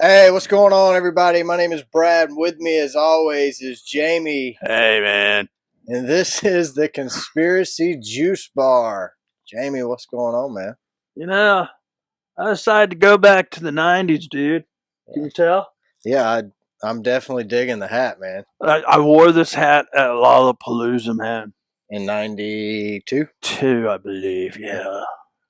Hey, what's going on, everybody? My name is Brad. With me, as always, is Jamie, Hey, man. and this is the Conspiracy Juice Bar. Jamie, what's going on, man? You know, I decided to go back to the 90s, dude. Can you tell? I'm definitely digging the hat, man. I wore this hat at Lollapalooza, man. In '92, Two, I believe, yeah.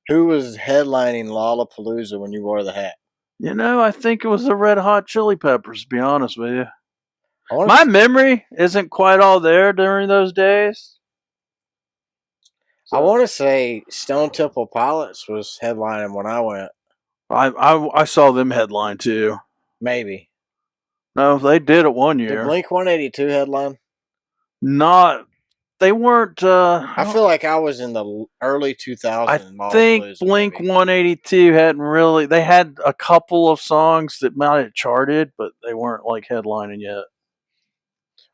who was headlining Lollapalooza when you wore the hat? I think it was the Red Hot Chili Peppers, to be honest with you. I want My to. memory isn't quite all there during those days. I So want to say Stone Temple Pilots was headlining when I went. I saw them headline, too. Maybe No, they did it one did year. Blink 182 headline? Not, they weren't, I feel like I was in the early 2000s I in think Lollapalooza. Blink Maybe. 182 hadn't really. They had a couple of songs that might have charted, but they weren't like headlining yet.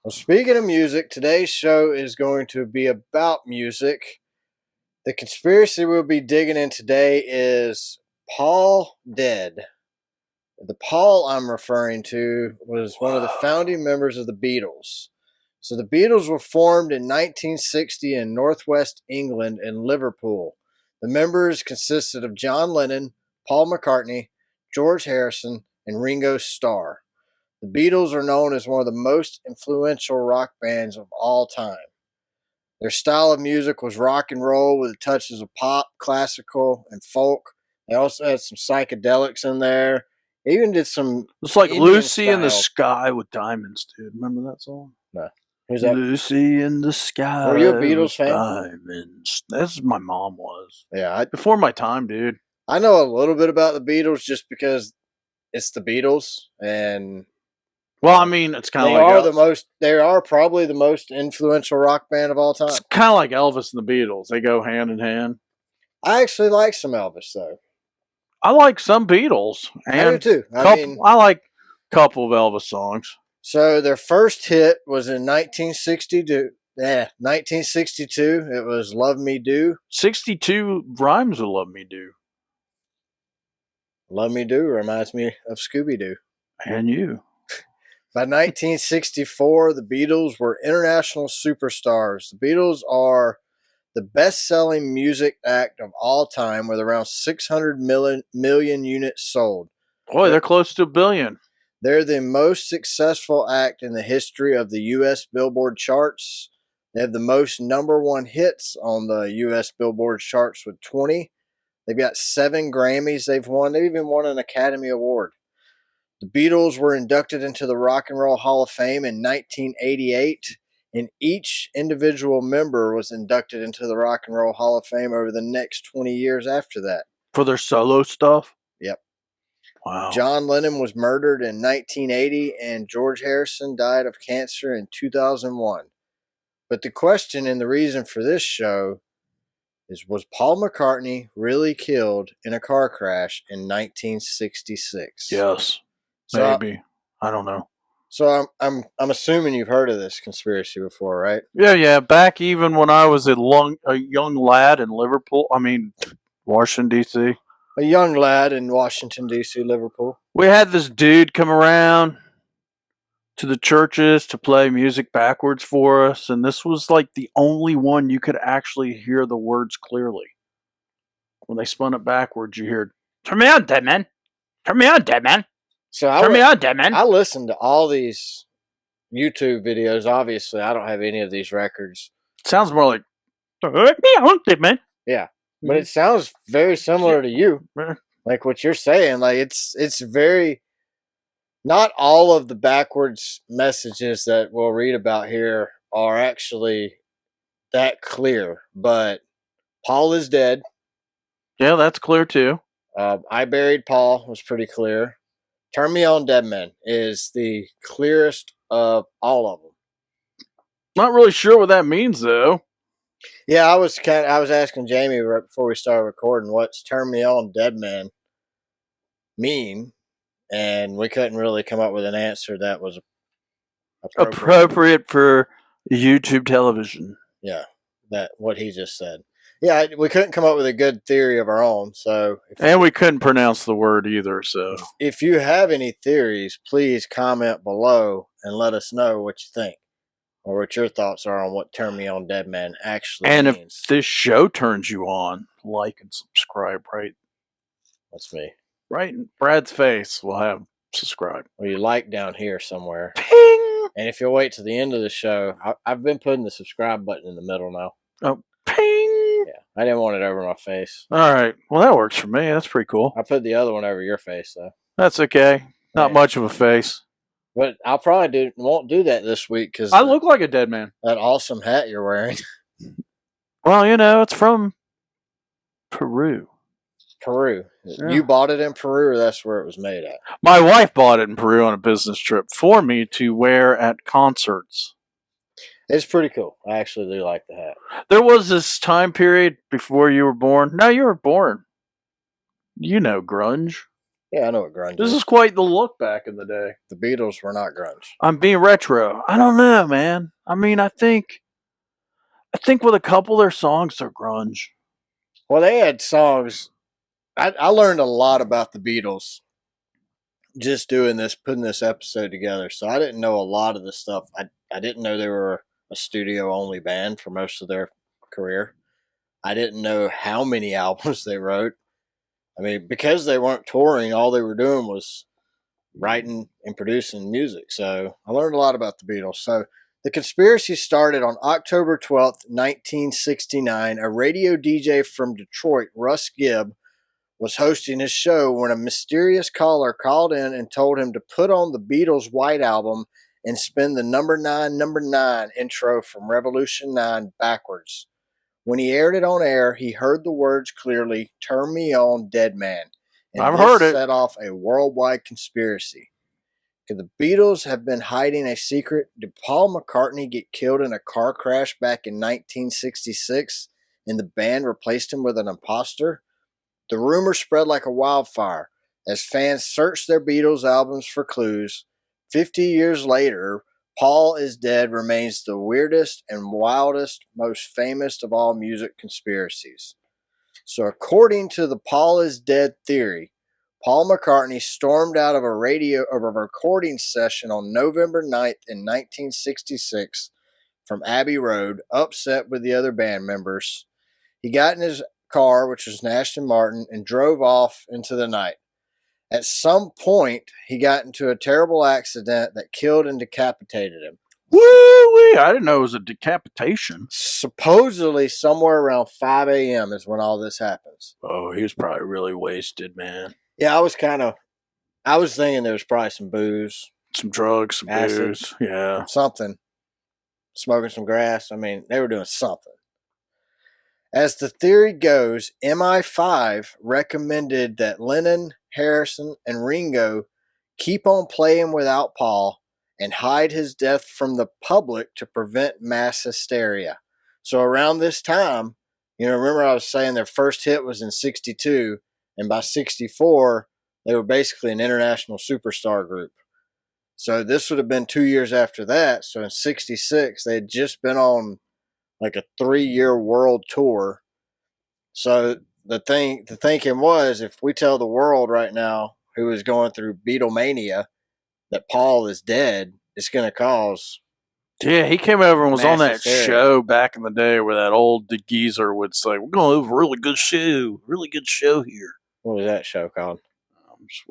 Well, speaking of music, today's show is going to be about music. The conspiracy we'll be digging in today is Paul dead. The Paul I'm referring to was one of the founding members of the Beatles. So the Beatles were formed in 1960 in northwest England in Liverpool. The members consisted of John Lennon, Paul McCartney, George Harrison, and Ringo Starr. The Beatles are known as one of the most influential rock bands of all time. Their style of music was rock and roll with touches of pop, classical, and folk. They also had some psychedelics in there. They even did some It's like Indian Lucy in the style. Sky with Diamonds, dude. Remember that song? No. Who's that? Lucy in the Were you a Sky Beatles with fan? Diamonds. That's my mom was. Yeah, Before my time, dude. I know a little bit about the Beatles just because it's the Beatles, and Well, I mean, it's kind of they like are the most. They are probably the most influential rock band of all it's time. kind of like Elvis and the Beatles. They go hand in hand. I actually like some Elvis though. I like some Beatles I do and too. I like a couple of Elvis songs. So their first hit was in 1962. 1962. It was "Love Me Do." 62 rhymes with Love Me Do. "Love Me Do" reminds me of Scooby Doo. And you. By 1964, the Beatles were international superstars. The Beatles are the best-selling music act of all time, with around 600 million units sold. Boy, they're close to a billion. They're the most successful act in the history of the U.S. Billboard charts. They have the most number one hits on the U.S. Billboard charts with 20. They've got 7 Grammys they've won. They've even won an Academy Award. The Beatles were inducted into the Rock and Roll Hall of Fame in 1988, and each individual member was inducted into the Rock and Roll Hall of Fame over the next 20 years after that. For their solo stuff? Yep. Wow. John Lennon was murdered in 1980, and George Harrison died of cancer in 2001. But the question and the reason for this show is, was Paul McCartney really killed in a car crash in 1966? Yes. So, Maybe. I don't know. So I'm assuming you've heard of this conspiracy before, right? Yeah. Back even when I was a young lad in Liverpool, Washington, D.C., A young lad in Washington, D.C., Liverpool. we had this dude come around to the churches to play music backwards for us, and this was like the only one you could actually hear the words clearly. When they spun it backwards, you hear, "Turn me on, dead man. Turn me on, dead man. So Turn me on, dead man." I listened to all these YouTube videos. Obviously, I don't have any of these records. Sounds more like, "Turn me on, dead man." Yeah, but it sounds very similar to you, like what you're saying. Like it's very. Not all of the backwards messages that we'll read about here are actually that clear, but Paul is dead. Yeah, that's clear too. I Buried Paul was pretty clear. Turn Me On, Dead Man is the clearest of all of them. Not really sure what that means though. Yeah, I was asking Jamie right before we started recording, what's "Turn Me On, Dead Man" mean, and we couldn't really come up with an answer that was Appropriate for YouTube television. Yeah, that what he just said. Yeah, we couldn't come up with a good theory of our own. So And we couldn't pronounce the word either, so. if you have any theories, please comment below and let us know what you think or what your thoughts are on what Turn Me On Dead Man actually And if means. this show turns you on, like and subscribe, right? That's me. Right in Brad's face will have subscribe. Or you like down here somewhere. Ping! And if you'll wait to the end of the show, I've been putting the subscribe button in the middle now. Oh, ping! Yeah, I didn't want it over my face. All right. Well, that works for me. That's pretty cool. I put the other one over your face, though. That's okay. Not Yeah. much of a face. But I'll probably won't do that this week because I look like a dead man. that awesome hat you're wearing. Well, you know, it's from Peru. Peru. Yeah. You bought it in Peru, or that's where it was made at? My wife bought it in Peru on a business trip for me to wear at concerts. It's pretty cool. I actually do like the hat. There was this time period before you were born. No, you were born. You know grunge. Yeah, I know what grunge This is. is quite the look back in the day. The Beatles were not grunge. I'm being retro. I don't know, man. I mean, I think with a couple of their songs they're grunge. Well, they had songs. I learned a lot about the Beatles just doing this, putting this episode together. So I didn't know a lot of the stuff. I didn't know they were a studio only band for most of their career. I didn't know how many albums they wrote. I mean, because they weren't touring, all they were doing was writing and producing music. So I learned a lot about the Beatles. So the conspiracy started on October 12th, 1969. A radio DJ from Detroit, Russ Gibb, was hosting his show when a mysterious caller called in and told him to put on the Beatles' White Album and spin the number 9 intro from Revolution 9 backwards. When he aired it on air, he heard the words clearly, "Turn Me On, Dead Man." And I've this heard it. set off a worldwide conspiracy. Could the Beatles have been hiding a secret? Did Paul McCartney get killed in a car crash back in 1966 and the band replaced him with an imposter? The rumor spread like a wildfire as fans searched their Beatles albums for clues. 50 years later, Paul is Dead remains the weirdest and wildest, most famous of all music conspiracies. So according to the Paul is Dead theory, Paul McCartney stormed out of a recording session on November 9th in 1966 from Abbey Road, upset with the other band members. He got in his car, which was an Aston Martin, and drove off into the night. At some point, he got into a terrible accident that killed and decapitated him. Woo-wee! I didn't know it was a decapitation. Supposedly, somewhere around 5 a.m. is when all this happens. Oh, he was probably really wasted, man. Yeah, I was thinking there was probably some booze, Some drugs, some acid, booze. Yeah. something, smoking some grass. I mean, they were doing something. As the theory goes, MI5 recommended that Lennon, Harrison, and Ringo keep on playing without Paul and hide his death from the public to prevent mass hysteria. So around this time, remember I was saying their first hit was in 62, and by 64, they were basically an international superstar group. So this would have been 2 years after that. So in 66, they had just been on like a 3-year world tour. So the thinking was, if we tell the world right now who is going through Beatlemania that Paul is dead, it's going to cause. Yeah, he came over and was on that hysteria. show back in the day where that old geezer would say, "We're going to have a really good show here." What was that show called?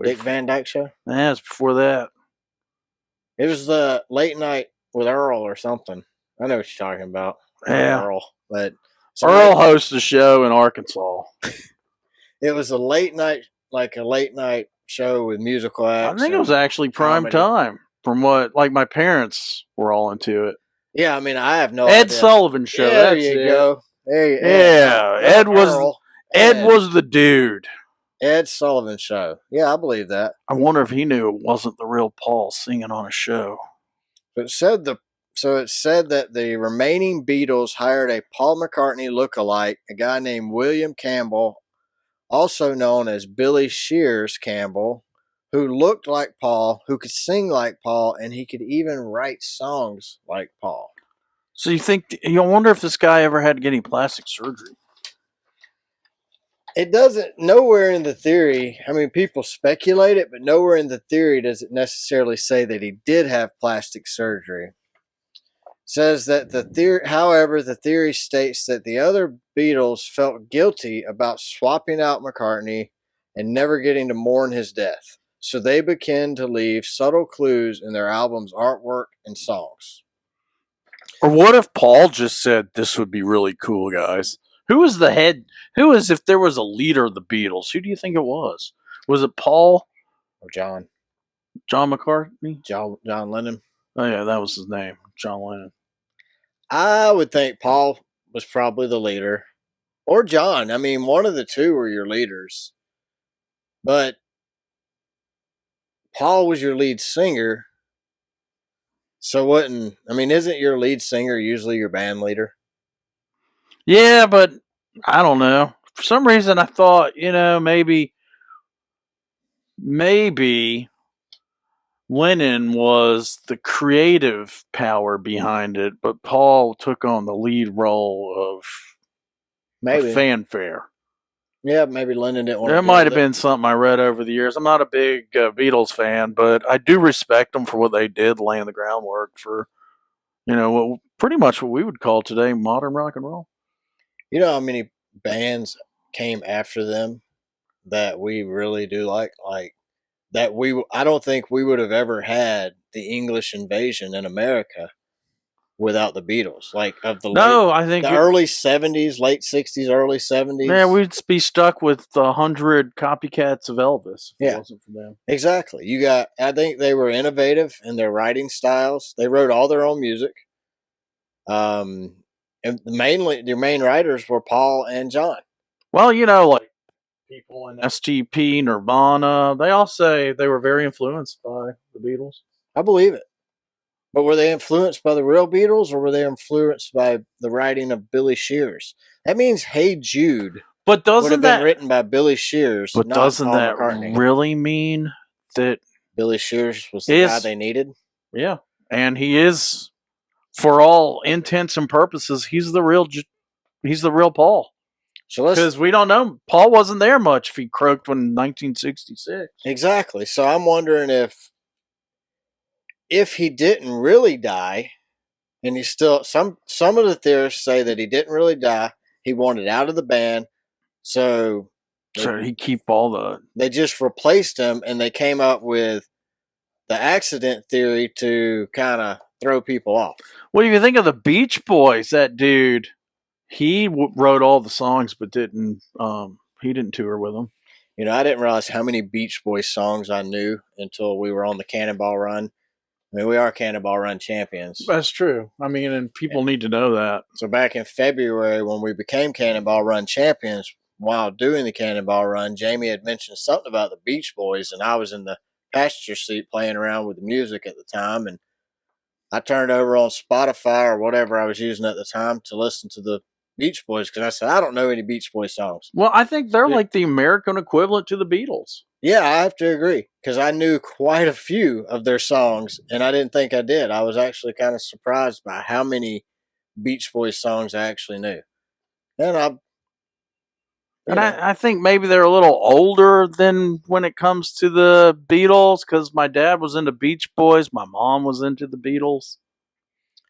Dick Van Dyke Show? Yeah, it's before that. It was the Late Night with Earl or something. I know what you're talking about. Yeah. Earl. But Earl hosts a show in Arkansas. It was a late night show with musical acts. I think it was actually prime comedy. time from what, like, my parents were all into it. Yeah, I mean, I have no idea. Ed Sullivan Show. Yeah, There you go. Hey, yeah, Ed was the dude. Ed Sullivan Show. Yeah, I believe that. I wonder if he knew it wasn't the real Paul singing on a show. It said that the remaining Beatles hired a Paul McCartney lookalike, a guy named William Campbell, also known as Billy Shears Campbell, who looked like Paul, who could sing like Paul, and he could even write songs like Paul. So you wonder if this guy ever had to get any plastic surgery? It doesn't, nowhere in the theory, I mean, people speculate it, but nowhere in the theory does it necessarily say that he did have plastic surgery. Says that the theory, however, the theory states that the other Beatles felt guilty about swapping out McCartney and never getting to mourn his death. So they began to leave subtle clues in their album's artwork and songs. Or what if Paul just said, "This would be really cool, guys"? Who was the head? Who is, if there was a leader of the Beatles? Who do you think it was? Was it Paul? Or John McCartney? John Lennon. Oh yeah, that was his name, John Lennon. I would think Paul was probably the leader. Or John. I mean, one of the two were your leaders. But Paul was your lead singer. So wouldn't, I mean, isn't your lead singer usually your band leader? Yeah, but I don't know. For some reason, I thought, maybe Lennon was the creative power behind it, but Paul took on the lead role of a Maybe. fanfare. Yeah, maybe Lennon didn't want to. There might have been something I read over the years. I'm not a big Beatles fan, but I do respect them for what they did, laying the groundwork for, pretty much what we would call today modern rock and roll. You know how many bands came after them that we really do like that I don't think we would have ever had the English invasion in America without the Beatles. Like of the I think early 70s, late 60s, early 70s. Yeah, we'd be stuck with 100 copycats of Elvis if it wasn't for them. Exactly. I think they were innovative in their writing styles. They wrote all their own music. And mainly their main writers were Paul and John. Well, like people in STP, Nirvana, they all say they were very influenced by the Beatles. I believe it. But were they influenced by the real Beatles, or were they influenced by the writing of Billy Shears? That means "Hey Jude" would have been written by Billy Shears. But not doesn't Paul that McCartney. really mean that Billy Shears was the guy they needed? Yeah, and he is, for all intents and purposes, he's the real Paul. So because we don't know, Paul wasn't there much if he croaked in 1966. Exactly. So I'm wondering if he didn't really die, and he still some of the theorists say that he didn't really die. He wanted out of the band, so he keep all the. They just replaced him, and they came up with the accident theory to kind of throw people off. What do you think of the Beach Boys? That dude, he wrote all the songs, but didn't. He didn't tour with them. I didn't realize how many Beach Boys songs I knew until we were on the Cannonball Run. I mean, we are Cannonball Run champions. That's true. I mean, and people need to know that. So back in February, when we became Cannonball Run champions, while doing the Cannonball Run, Jamie had mentioned something about the Beach Boys, and I was in the passenger seat playing around with the music at the time, and I turned over on Spotify or whatever I was using at the time to listen to the Beach Boys, because I said, I don't know any Beach Boys songs. Well, I think they're like the American equivalent to the Beatles. Yeah, I have to agree, because I knew quite a few of their songs, and I didn't think I did. I was actually kind of surprised by how many Beach Boys songs I actually knew. And I think maybe they're a little older than when it comes to the Beatles, because my dad was into Beach Boys, my mom was into the Beatles.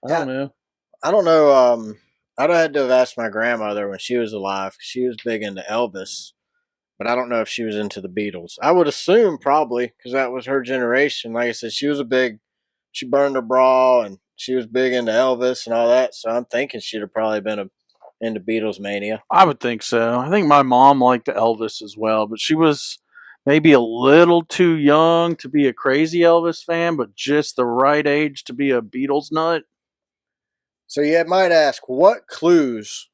I don't know. I'd have had to have asked my grandmother when she was alive. She was big into Elvis, but I don't know if she was into the Beatles. I would assume probably, because that was her generation. Like I said, she burned her bra, and she was big into Elvis and all that. So I'm thinking she'd have probably been into Beatles mania. I would think so. I think my mom liked Elvis as well, but she was maybe a little too young to be a crazy Elvis fan, but just the right age to be a Beatles nut. So you might ask, what clues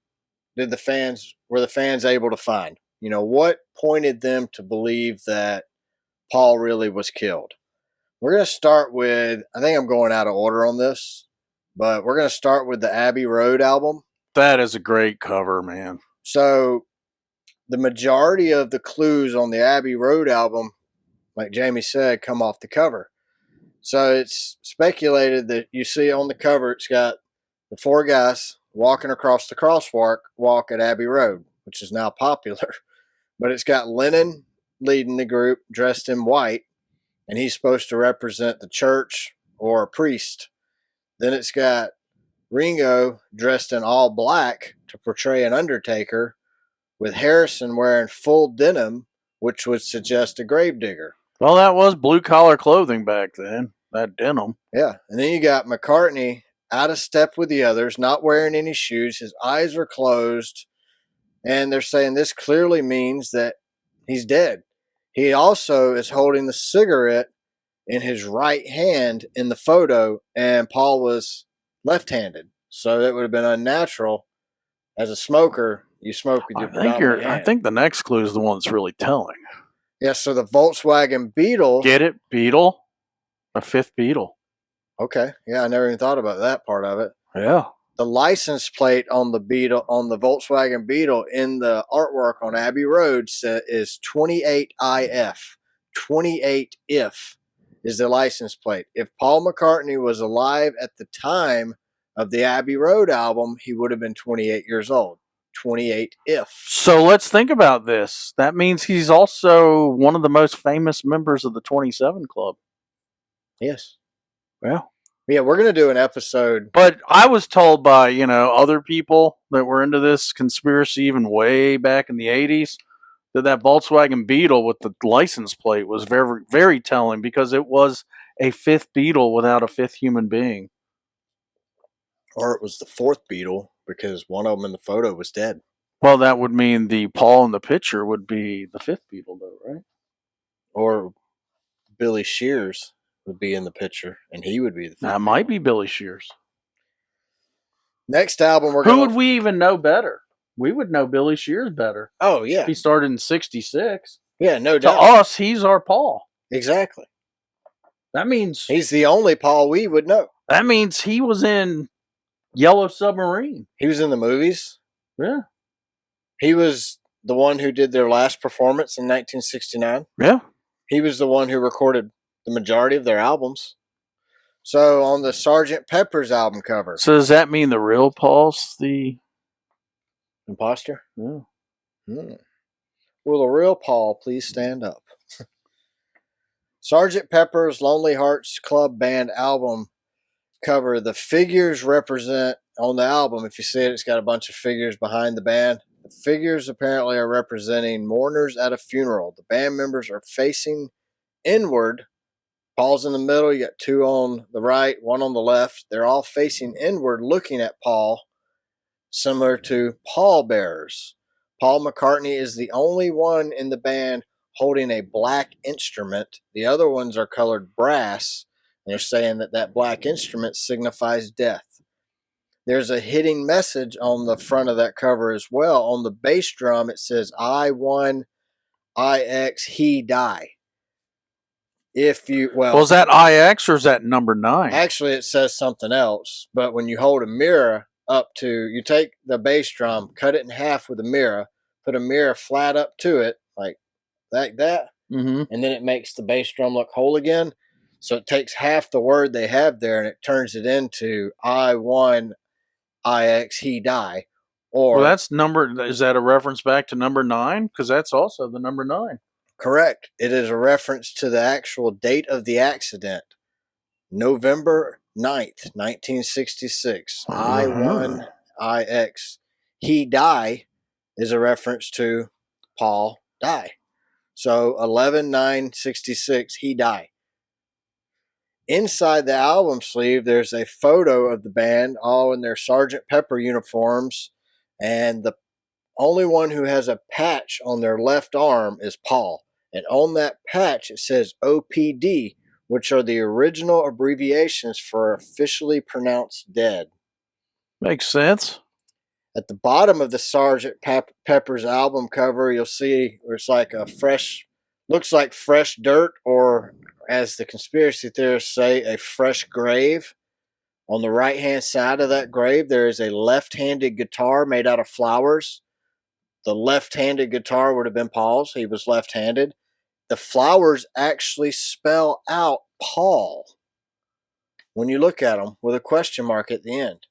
were the fans able to find? What pointed them to believe that Paul really was killed? We're going to start with, I think I'm going out of order on this, but we're going to start with the Abbey Road album. That is a great cover, man. So the majority of the clues on the Abbey Road album, like Jamie said, come off the cover. So it's speculated that you see on the cover, it's got the four guys walking across the crosswalk at Abbey Road, which is now popular. but it's got Lennon leading the group dressed in white, and he's supposed to represent the church or a priest. Then it's got Ringo dressed in all black to portray an undertaker, with Harrison wearing full denim, which would suggest a gravedigger. Well, that was blue collar clothing back then. That denim. Yeah, and then you got McCartney out of step with the others, not wearing any shoes. His eyes are closed, and they're saying this clearly means that he's dead. He also is holding the cigarette in his right hand in the photo, and Paul was left-handed, so that would have been unnatural. As a smoker, you smoke with your predominant hand. I think the next clue is the one that's really telling. Yeah, so the Volkswagen Beetle. Get it? Beetle? A fifth Beetle. Okay, yeah, I never even thought about that part of it. Yeah. The license plate on the Beetle, on the Volkswagen Beetle, in the artwork on Abbey Road is 28IF. 28 if is the license plate. If Paul McCartney was alive at the time of the Abbey Road album, he would have been 28 years old. 28 if. So let's think about this. That means he's also one of the most famous members of the 27 Club. Yes. Well. Yeah, we're going to do an episode. But I was told by, other people that were into this conspiracy even way back in the 80s that Volkswagen Beetle with the license plate was very, very telling because it was a fifth Beetle without a fifth human being. Or it was the fourth Beetle because one of them in the photo was dead. Well, that would mean the Paul in the picture would be the fifth Beetle, though, right? Or Billy Shears would be in the picture, and he would be the fifth That might be Billy Shears. Next album, Who would we even know better? We would know Billy Shears better. Oh, yeah. He started in 66. Yeah, no doubt. To us, he's our Paul. Exactly. That means... he's the only Paul we would know. That means he was in Yellow Submarine. He was in the movies. Yeah. He was the one who did their last performance in 1969. Yeah. He was the one who recorded the majority of their albums. So on the Sgt. Pepper's album cover. So does that mean the real Paul's the imposter? Yeah. Will the real Paul please stand up? Sgt. Pepper's Lonely Hearts Club Band album cover. The figures represent on the album. If you see it, it's got a bunch of figures behind the band. The figures apparently are representing mourners at a funeral. The band members are facing inward. Paul's in the middle. You got two on the right, one on the left. They're all facing inward, looking at Paul, similar to pallbearers. Paul McCartney is the only one in the band holding a black instrument. The other ones are colored brass. And they're saying that black instrument signifies death. There's a hidden message on the front of that cover as well. On the bass drum, it says, I won, IX, he die. If you, well, is that IX or is that number 9? Actually, it says something else. But when you hold a mirror up to, you take the bass drum, cut it in half with a mirror, put a mirror flat up to it, like that, and then it makes the bass drum look whole again. So it takes half the word they have there and it turns it into I won, IX, he die. Or well, that's number. Is that a reference back to number 9? Because that's also the number 9. Correct. It is a reference to the actual date of the accident, November 9th, 1966. I won, IX, he die is a reference to Paul die. So 11/9/66, he die. Inside the album sleeve, there's a photo of the band all in their Sgt. Pepper uniforms, and the only one who has a patch on their left arm is Paul. And on that patch, it says OPD, which are the original abbreviations for officially pronounced dead. Makes sense. At the bottom of the Sgt. Pepper's album cover, you'll see where it's like looks like fresh dirt, or as the conspiracy theorists say, a fresh grave. On the right-hand side of that grave, there is a left-handed guitar made out of flowers. The left-handed guitar would have been Paul's. He was left-handed. The flowers actually spell out Paul when you look at them with a question mark at the end.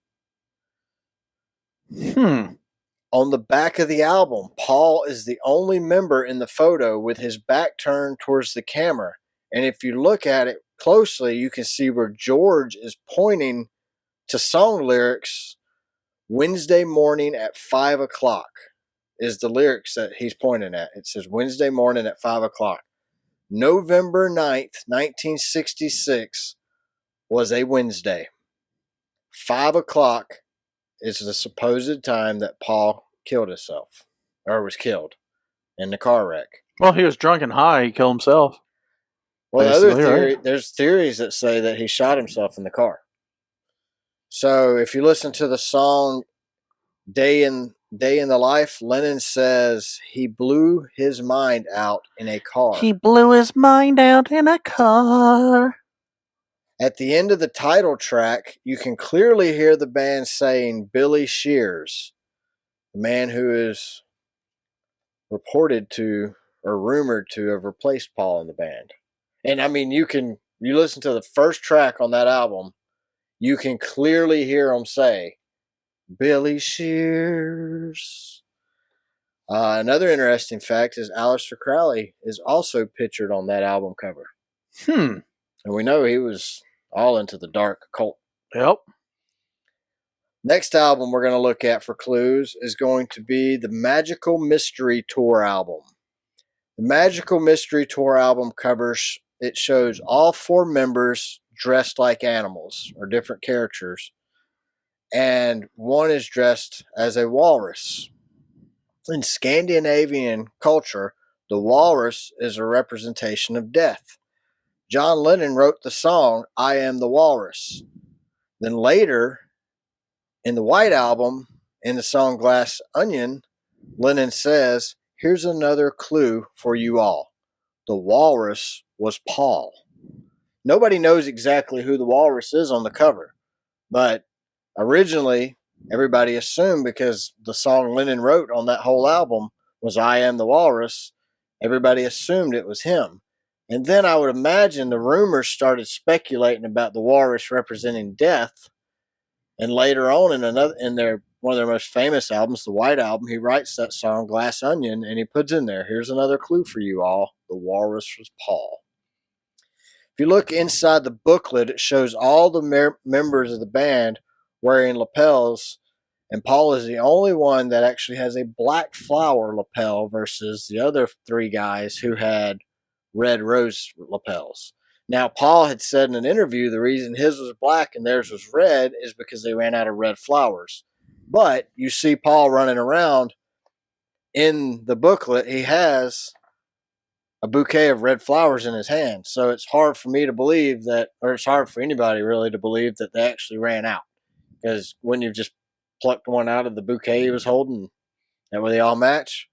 On the back of the album, Paul is the only member in the photo with his back turned towards the camera. And if you look at it closely, you can see where George is pointing to song lyrics. Wednesday morning at 5 o'clock is the lyrics that he's pointing at. It says Wednesday morning at 5 o'clock. November 9th, 1966 was a Wednesday. 5 o'clock is the supposed time that Paul killed himself, or was killed in the car wreck. Well, he was drunk and high. He killed himself. Well, the other Basically, theory, right? there's theories that say that he shot himself in the car. So if you listen to the song Day in the Life, Lennon says he blew his mind out in a car. He blew his mind out in a car. At the end of the title track, you can clearly hear the band saying Billy Shears, the man who is reported to or rumored to have replaced Paul in the band. And I mean, you listen to the first track on that album, you can clearly hear them say Billy Shears. Another interesting fact is Aleister Crowley is also pictured on that album cover. And we know he was all into the dark occult. Yep. Next album we're going to look at for clues is going to be the Magical Mystery Tour album. The Magical Mystery Tour album covers, it shows all four members dressed like animals or different characters. And one is dressed as a walrus. In Scandinavian culture, the walrus is a representation of death. John Lennon wrote the song, I Am the Walrus. Then later, in the White Album, in the song Glass Onion, Lennon says, here's another clue for you all. The walrus was Paul. Nobody knows exactly who the walrus is on the cover, but originally everybody assumed, because the song Lennon wrote on that whole album was I Am the Walrus, everybody assumed it was him. And then I would imagine the rumors started speculating about the walrus representing death. And later on in one of their most famous albums, the White Album, he writes that song Glass Onion, and he puts in there, here's another clue for you all. The walrus was Paul. If you look inside the booklet, it shows all the members of the band wearing lapels, and Paul is the only one that actually has a black flower lapel versus the other three guys who had red rose lapels. Now, Paul had said in an interview the reason his was black and theirs was red is because they ran out of red flowers. But you see Paul running around in the booklet, he has a bouquet of red flowers in his hand. So it's hard for me to believe that, or it's hard for anybody really to believe that they actually ran out. Because when you've just plucked one out of the bouquet he was holding, that way they all match.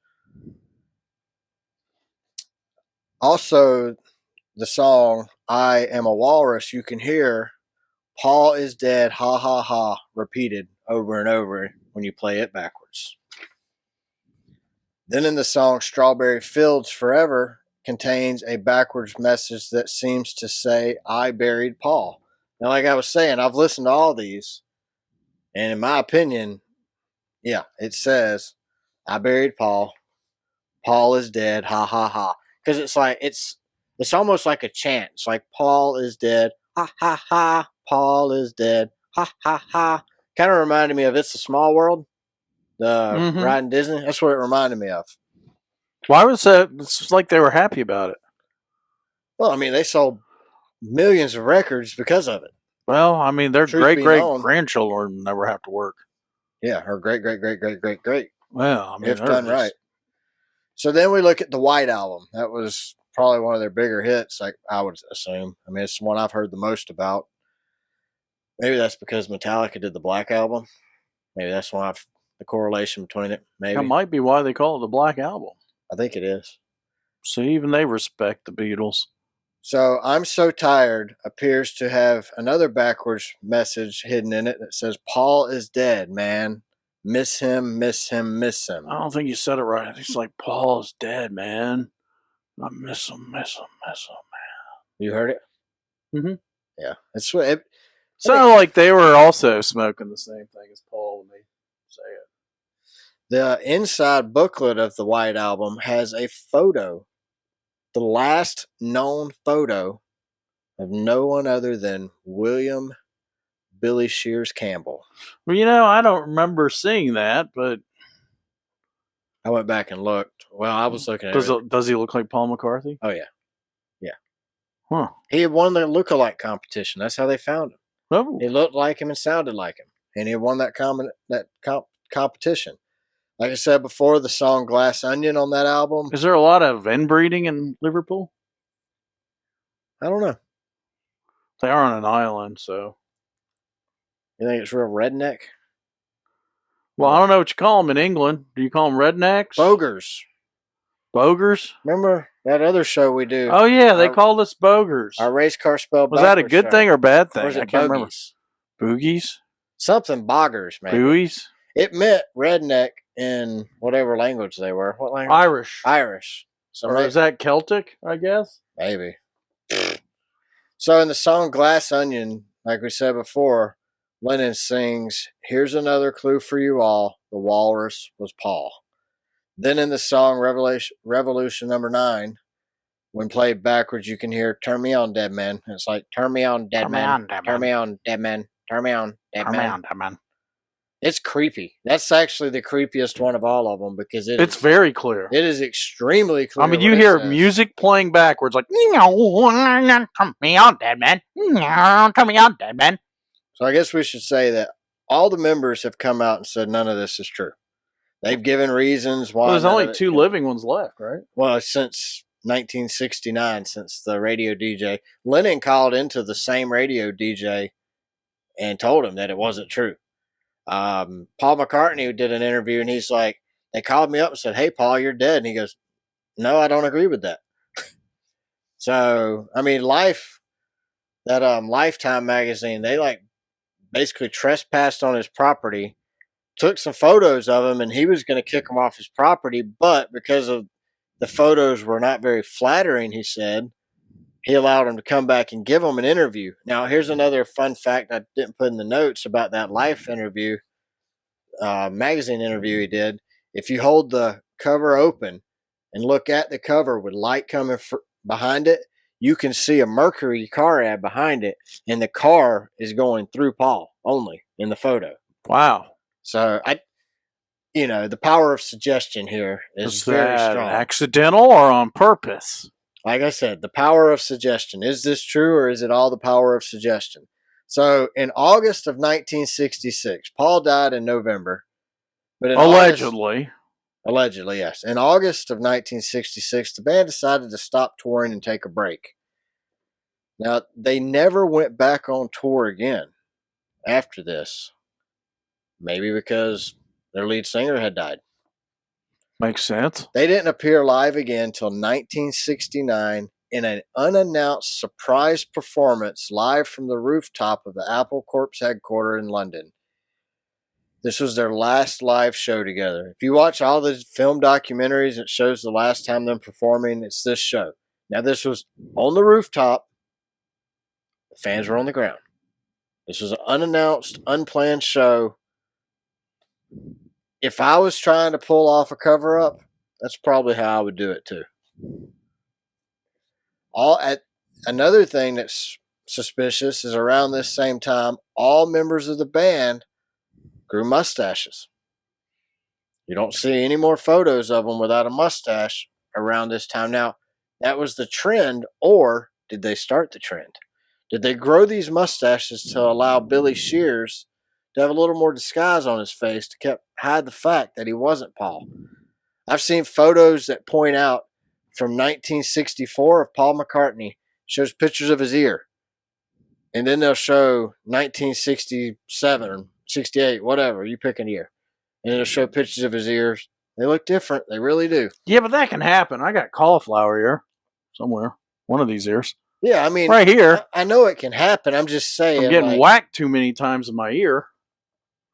Also, the song I Am a Walrus, you can hear Paul is dead, ha ha ha, repeated over and over when you play it backwards. Then in the song Strawberry Fields Forever contains a backwards message that seems to say, I buried Paul. Now, like I was saying, I've listened to all these, and in my opinion, yeah, it says, I buried Paul. Paul is dead, ha ha ha. Because it's like, it's almost like a chant. It's like, Paul is dead, ha ha ha. Paul is dead, ha ha ha. Kind of reminded me of It's a Small World, the ride in Disney. That's what it reminded me of. Why was that? It's like they were happy about it. Well, I mean, they sold millions of records because of it. Well, I mean, their Truth great be great known, grandchildren never have to work. yeah, her great, great, great, great, great, great. Well, I mean, If done right. So then we look at the White Album. That was probably one of their bigger hits, like I would assume. I mean, it's the one I've heard the most about. Maybe that's because Metallica did the Black Album. Maybe that's why the correlation between it. Maybe that might be why they call it the Black Album. I think it is. See, even they respect the Beatles. So I'm So Tired appears to have another backwards message hidden in it that says, Paul is dead, man. Miss him, miss him, miss him. I don't think you said it right. It's like, Paul's dead, man. I miss him, miss him, miss him, man. You heard it? Mm-hmm. Yeah. It's what it sounded like they were also smoking the same thing as Paul when they say it. The inside booklet of the White Album has a photo, the last known photo of no one other than William Billy Shears Campbell. Well, I don't remember seeing that, but I went back and looked. Well, I was looking at it. Does he look like Paul McCartney? Oh, yeah. Huh. He had won the lookalike competition. That's how they found him. Oh. He looked like him and sounded like him. And he won that competition. Like I said before, the song Glass Onion on that album. Is there a lot of inbreeding in Liverpool? I don't know. They are on an island, so. You think it's real redneck? Well, I don't know what you call them in England. Do you call them rednecks? Bogers. Bogers? Remember that other show we do? Oh, yeah, they called us bogers. Our race car spelled Was that a good thing or bad thing? Or was it I can't remember. bogies? Boogies? Something boggers, maybe. Buoys? It meant redneck in whatever language they were. What language? Irish. So Or is that Celtic, I guess? Maybe. So in the song Glass Onion, like we said before, Lennon sings, "Here's another clue for you all. The walrus was Paul." Then in the song Revolution number 9, when played backwards, you can hear "Turn me on, dead man." And it's like, "Turn me on, dead man. Turn me on, dead man. Turn me on, dead man." It's creepy. That's actually the creepiest one of all of them because it's very clear. It is extremely clear. I mean, you hear music playing backwards like, "Turn me on, dead man. Turn me on, dead man." So I guess we should say that all the members have come out and said none of this is true. They've given reasons why. Well, there's only 2 living ones left, right? Well, since 1969, since the radio DJ. Lennon called into the same radio DJ and told him that it wasn't true. Paul McCartney did an interview and he's like, they called me up and said, "Hey, Paul, you're dead." And he goes, "No, I don't agree with that." So, I mean, Lifetime magazine, they like basically trespassed on his property, took some photos of him, and he was going to kick him off his property. But because of the photos were not very flattering, he said, he allowed him to come back and give him an interview. Now, here's another fun fact I didn't put in the notes about that Life interview, magazine interview he did. If you hold the cover open and look at the cover with light coming behind it, you can see a Mercury car ad behind it, and the car is going through Paul only in the photo. Wow. So the power of suggestion here is very strong. Accidental or on purpose? Like I said, the power of suggestion. Is this true or is it all the power of suggestion? So in August of 1966, Paul died in November. But Allegedly. Allegedly, yes. In August of 1966, the band decided to stop touring and take a break. Now, they never went back on tour again after this. Maybe because their lead singer had died. Makes sense. They didn't appear live again until 1969 in an unannounced surprise performance live from the rooftop of the Apple Corps headquarters in London. This was their last live show together. If you watch all the film documentaries, it shows the last time them performing, it's this show. Now, this was on the rooftop. The fans were on the ground. This was an unannounced, unplanned show. If I was trying to pull off a cover-up, that's probably how I would do it too. Another thing that's suspicious is around this same time, all members of the band grew mustaches. You don't see any more photos of them without a mustache around this time. Now, that was the trend, or did they start the trend? Did they grow these mustaches to allow Billy Shears to have a little more disguise on his face to hide the fact that he wasn't Paul? I've seen photos that point out from 1964 of Paul McCartney, shows pictures of his ear. And then they'll show 1967 or 68, whatever, you pick an year. And it'll show pictures of his ears. They look different. They really do. Yeah, but that can happen. I got cauliflower ear somewhere. One of these ears. Yeah, I mean, right here. I know it can happen. I'm just saying. I'm getting whacked too many times in my ear.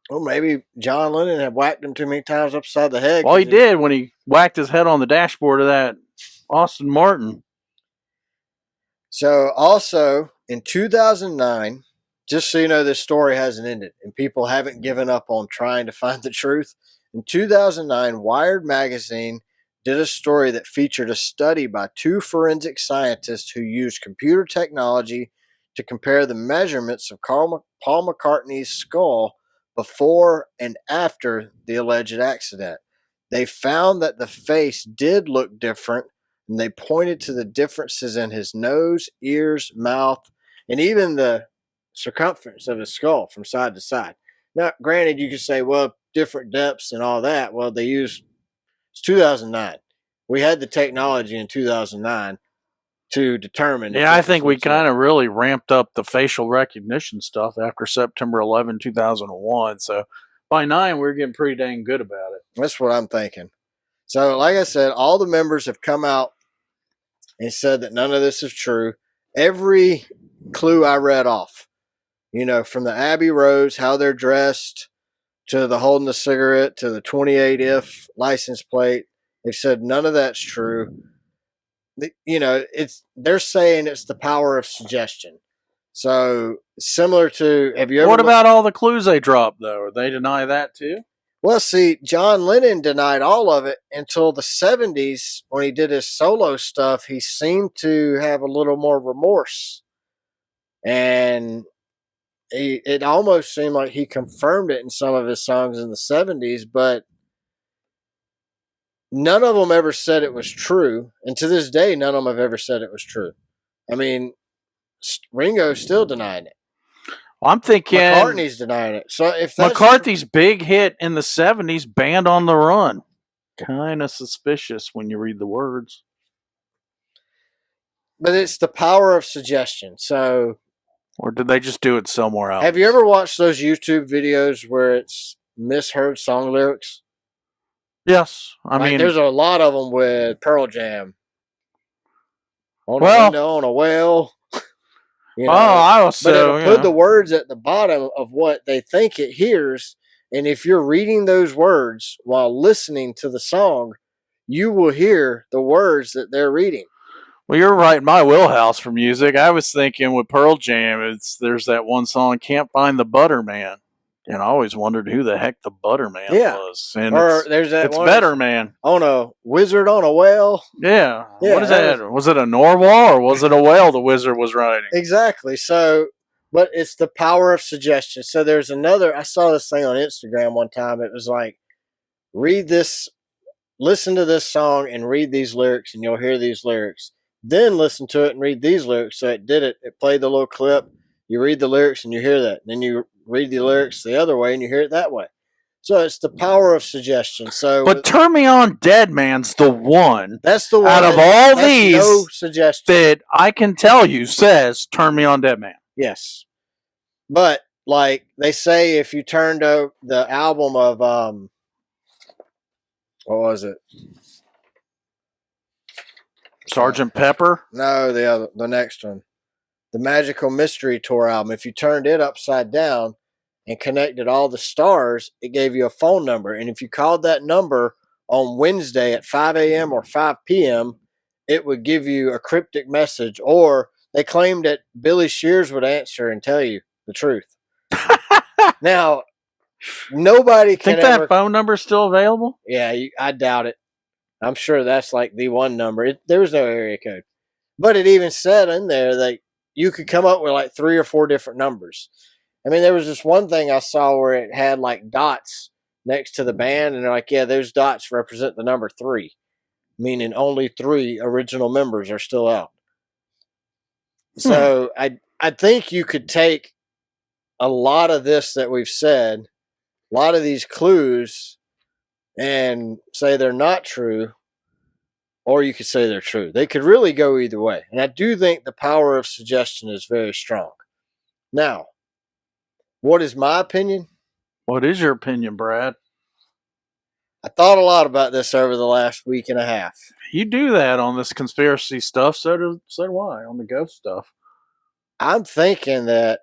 Well, maybe John Lennon had whacked him too many times upside the head. Well, he did when he whacked his head on the dashboard of that Aston Martin. So, also, in 2009, just so you know, this story hasn't ended and people haven't given up on trying to find the truth. In 2009, Wired magazine did a story that featured a study by two forensic scientists who used computer technology to compare the measurements of Paul McCartney's skull before and after the alleged accident. They found that the face did look different, and they pointed to the differences in his nose, ears, mouth, and even the circumference of his skull from side to side. Now, granted, you could say, well, different depths and all that. Well, it's 2009. We had the technology in 2009 to determine. Yeah, I think we kind of really ramped up the facial recognition stuff after September 11, 2001. So by 9, we're getting pretty dang good about it. That's what I'm thinking. So, like I said, all the members have come out and said that none of this is true. Every clue I read off, from the Abbey Roads, how they're dressed, to the holding the cigarette, to the 28 if license plate, they said none of that's true. They're saying it's the power of suggestion. So similar to, have you ever? What about all the clues they dropped though? They deny that too? Well, see, John Lennon denied all of it until the 70s when he did his solo stuff. He seemed to have a little more remorse, and it almost seemed like he confirmed it in some of his songs in the 70s, but none of them ever said it was true. And to this day, none of them have ever said it was true. I mean, Ringo's still denying it. Well, I'm thinking McCartney's denying it. So if that's McCartney's big hit in the 70s, Band on the Run. Kind of suspicious when you read the words. But it's the power of suggestion. So, or did they just do it somewhere else? Have you ever watched those YouTube videos where it's misheard song lyrics? Yes. I mean, there's a lot of them with Pearl Jam. On a window, on a well. I also, but it'll put the words at the bottom of what they think it hears. And if you're reading those words while listening to the song, you will hear the words that they're reading. Well, you're right in my wheelhouse for music. I was thinking with Pearl Jam, there's that one song, Can't Find the Butter Man. And I always wondered who the heck the Butter Man was. And there's that it's Better Man. On a wizard on a whale. Yeah. What is that? Was it a narwhal or was it a whale the wizard was riding? Exactly. So, but it's the power of suggestion. So there's another, I saw this thing on Instagram one time. It was like, read this, listen to this song and read these lyrics and you'll hear these lyrics. Then listen to it and read these lyrics. So it did it. It played the little clip. You read the lyrics and you hear that. Then you read the lyrics the other way and you hear it that way. So it's the power of suggestion. So, but Turn Me On Dead Man's the one. That's the one out of all these no suggestion that I can tell you says Turn Me On Dead Man. Yes, but like they say, if you turned the album of what was it? Sgt. Pepper? No, the next one. The Magical Mystery Tour album. If you turned it upside down and connected all the stars, it gave you a phone number. And if you called that number on Wednesday at 5 a.m. or 5 p.m., it would give you a cryptic message. Or they claimed that Billy Shears would answer and tell you the truth. Now, nobody can think that phone number is still available? Yeah, I doubt it. I'm sure that's like the one number. There was no area code. But it even said in there that you could come up with like 3 or 4 different numbers. I mean, there was this one thing I saw where it had like dots next to the band, and they're like, yeah, those dots represent the number 3, meaning only 3 original members are still out. So I think you could take a lot of this that we've said, a lot of these clues, and say they're not true, or you could say they're true. They could really go either way. And I do think the power of suggestion is very strong. Now, what is my opinion? What is your opinion, Brad? I thought a lot about this over the last week and a half. You do that on this conspiracy stuff, so do I on the ghost stuff. I'm thinking that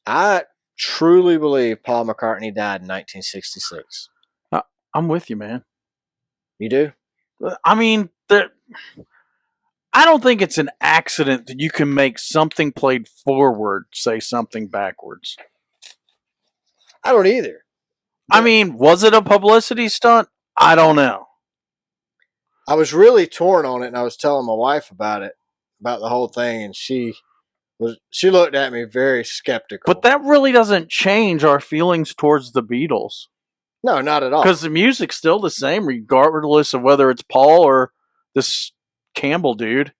I truly believe Paul McCartney died in 1966. I'm with you, man. You do? I mean, I don't think it's an accident that you can make something played forward say something backwards. I don't either. I mean, was it a publicity stunt? I don't know. I was really torn on it, and I was telling my wife about it, about the whole thing, and she looked at me very skeptical. But that really doesn't change our feelings towards the Beatles. No, not at all. Because the music's still the same, regardless of whether it's Paul or this Campbell dude.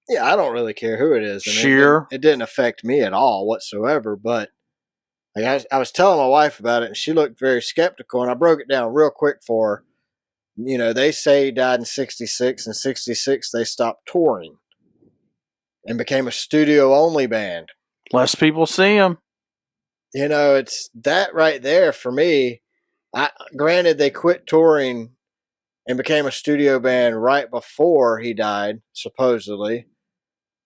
Yeah, I don't really care who it is. Shear. It didn't affect me at all whatsoever. But like I was telling my wife about it, and she looked very skeptical. And I broke it down real quick for her. You know, they say he died in '66. In '66, they stopped touring and became a studio-only band. Less people see him. You know, it's that right there for me. Granted, they quit touring and became a studio band right before he died, supposedly.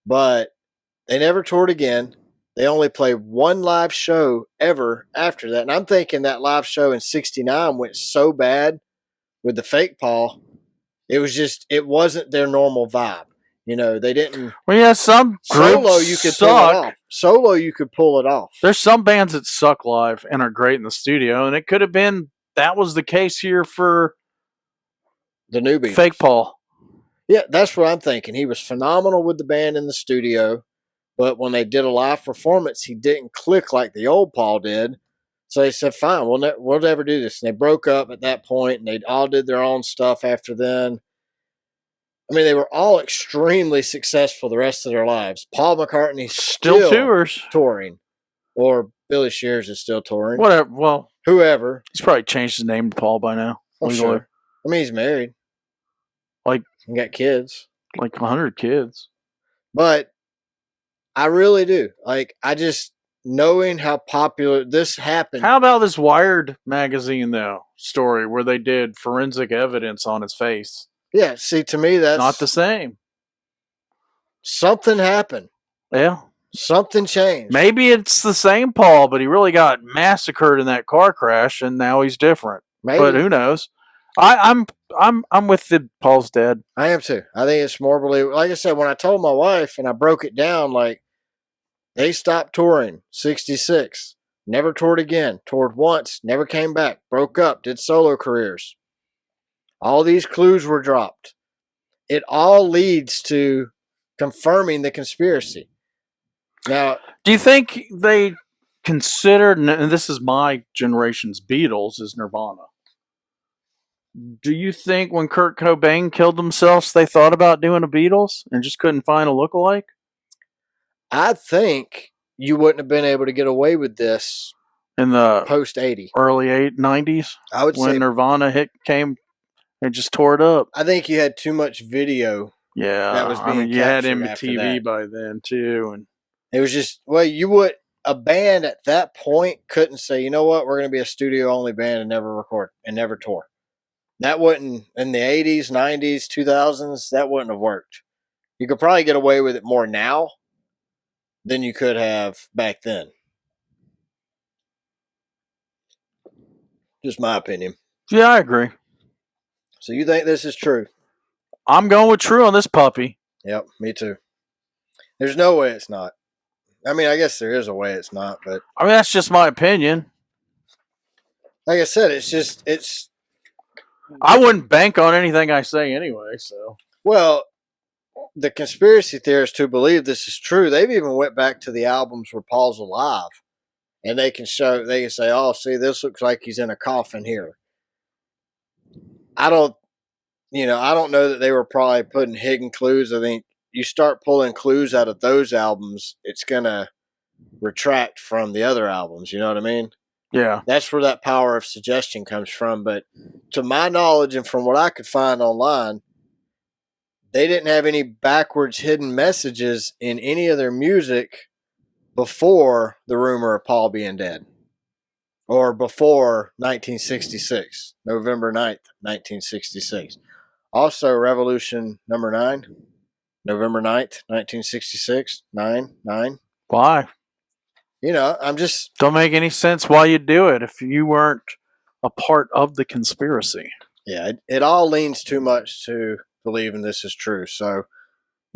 But they never toured again. They only played one live show ever after that. And I'm thinking that live show in '69 went so bad with the fake Paul. It wasn't their normal vibe. You know, they didn't. Well, yeah, some solo you could suck. pull it off. Solo you could pull it off. There's some bands that suck live and are great in the studio, and it could have been that was the case here for the new Beatles. Fake Paul. Yeah, that's what I'm thinking. He was phenomenal with the band in the studio, but when they did a live performance, he didn't click like the old Paul did. So they said, "Fine, we'll never do this." And they broke up at that point, and they all did their own stuff after then. I mean, they were all extremely successful the rest of their lives. Paul McCartney still tours, touring, or Billy Shears is still touring. Whatever. Well, whoever. He's probably changed his name to Paul by now. Oh, sure. I mean, he's married. Like, and got kids. Like 100 kids. But I really do. Like, I just knowing how popular this happened. How about this Wired magazine though story where they did forensic evidence on his face? Yeah, see, to me, that's not the same. Something happened. Yeah. Something changed. Maybe it's the same Paul, but he really got massacred in that car crash, and now he's different. Maybe. But who knows? I'm with the Paul's dead. I am too. I think it's more believable. Like I said, when I told my wife and I broke it down, like they stopped touring '66, never toured again, toured once, never came back, broke up, did solo careers. All these clues were dropped. It all leads to confirming the conspiracy. Now, do you think they considered, and this is my generation's Beatles, is Nirvana? Do you think when Kurt Cobain killed himself, they thought about doing a Beatles and just couldn't find a lookalike? I think you wouldn't have been able to get away with this in the post '80s, early '90s. I would say when Nirvana came and just tore it up. I think you had too much video. Yeah, that was being you had MTV by then too, and it was just a band at that point couldn't say, you know what, we're going to be a studio only band and never record and never tour. That wouldn't, in the '80s, '90s, 2000s, that wouldn't have worked. You could probably get away with it more now than you could have back then. Just my opinion. Yeah, I agree. So you think this is true? I'm going with true on this puppy. Yep, me too. There's no way it's not. I mean, I guess there is a way it's not, but I mean, that's just my opinion. Like I said, it's I wouldn't bank on anything I say anyway, so. Well, the conspiracy theorists who believe this is true, they've even went back to the albums where Paul's alive. And they can say, oh, see, this looks like he's in a coffin here. I don't know that they were probably putting hidden clues. I think you start pulling clues out of those albums, it's going to retract from the other albums. You know what I mean? Yeah. That's where that power of suggestion comes from. But to my knowledge and from what I could find online, they didn't have any backwards hidden messages in any of their music before the rumor of Paul being dead, or before 1966, November 9th, 1966. Also, Revolution number 9, November 9th, 1966, 9/9. Why? You know, I'm just... Don't make any sense why you'd do it if you weren't a part of the conspiracy. Yeah, it all leans too much to believing this is true. So,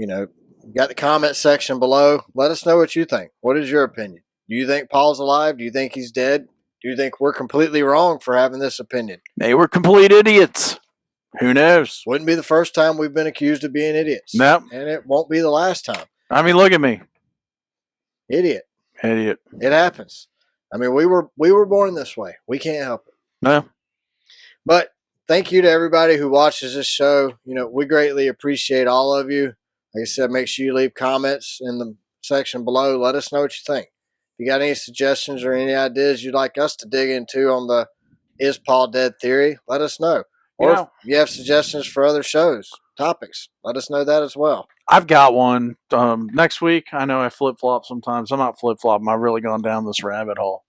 got the comment section below. Let us know what you think. What is your opinion? Do you think Paul's alive? Do you think he's dead? Do you think we're completely wrong for having this opinion? They were complete idiots. Who knows? Wouldn't be the first time we've been accused of being idiots. Nope. And it won't be the last time. I mean, look at me. Idiot. Idiot. It happens. I mean, we were born this way. We can't help it. No. But thank you to everybody who watches this show. We greatly appreciate all of you. Like I said, make sure you leave comments in the section below. Let us know what you think. If you got any suggestions or any ideas you'd like us to dig into on the Is Paul Dead theory, let us know. Or if you have suggestions for other shows, topics, let us know that as well. I've got one. Next week, I know I flip-flop sometimes. I'm not flip-flopping. I've really gone down this rabbit hole.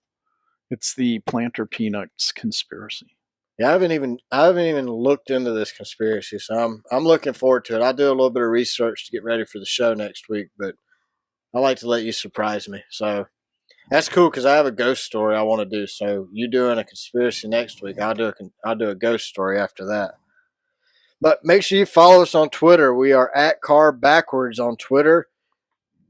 It's the planter peanuts conspiracy. Yeah, I haven't even looked into this conspiracy, so I'm looking forward to it. I'll do a little bit of research to get ready for the show next week, but I like to let you surprise me. So that's cool because I have a ghost story I want to do. So you doing a conspiracy next week? I'll do a ghost story after that. But make sure you follow us on Twitter. We are at Car Backwards on Twitter.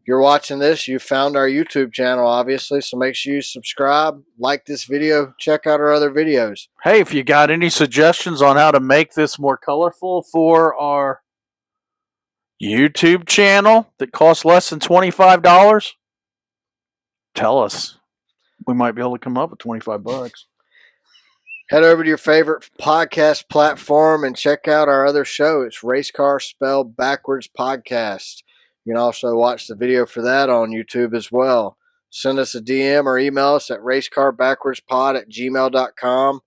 If you're watching this, you found our YouTube channel, obviously. So make sure you subscribe, like this video, check out our other videos. Hey, if you got any suggestions on how to make this more colorful for our YouTube channel that costs less than $25, tell us. We might be able to come up with $25. Head over to your favorite podcast platform and check out our other show. It's Race Car Spelled Backwards Podcast. You can also watch the video for that on YouTube as well. Send us a DM or email us at racecarbackwardspod@gmail.com. If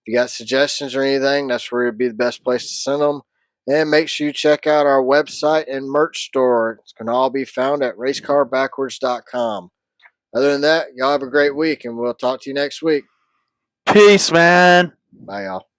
you got suggestions or anything, that's where it'd be the best place to send them. And make sure you check out our website and merch store. It can all be found at racecarbackwards.com. Other than that, y'all have a great week, and we'll talk to you next week. Peace, man. Bye, y'all.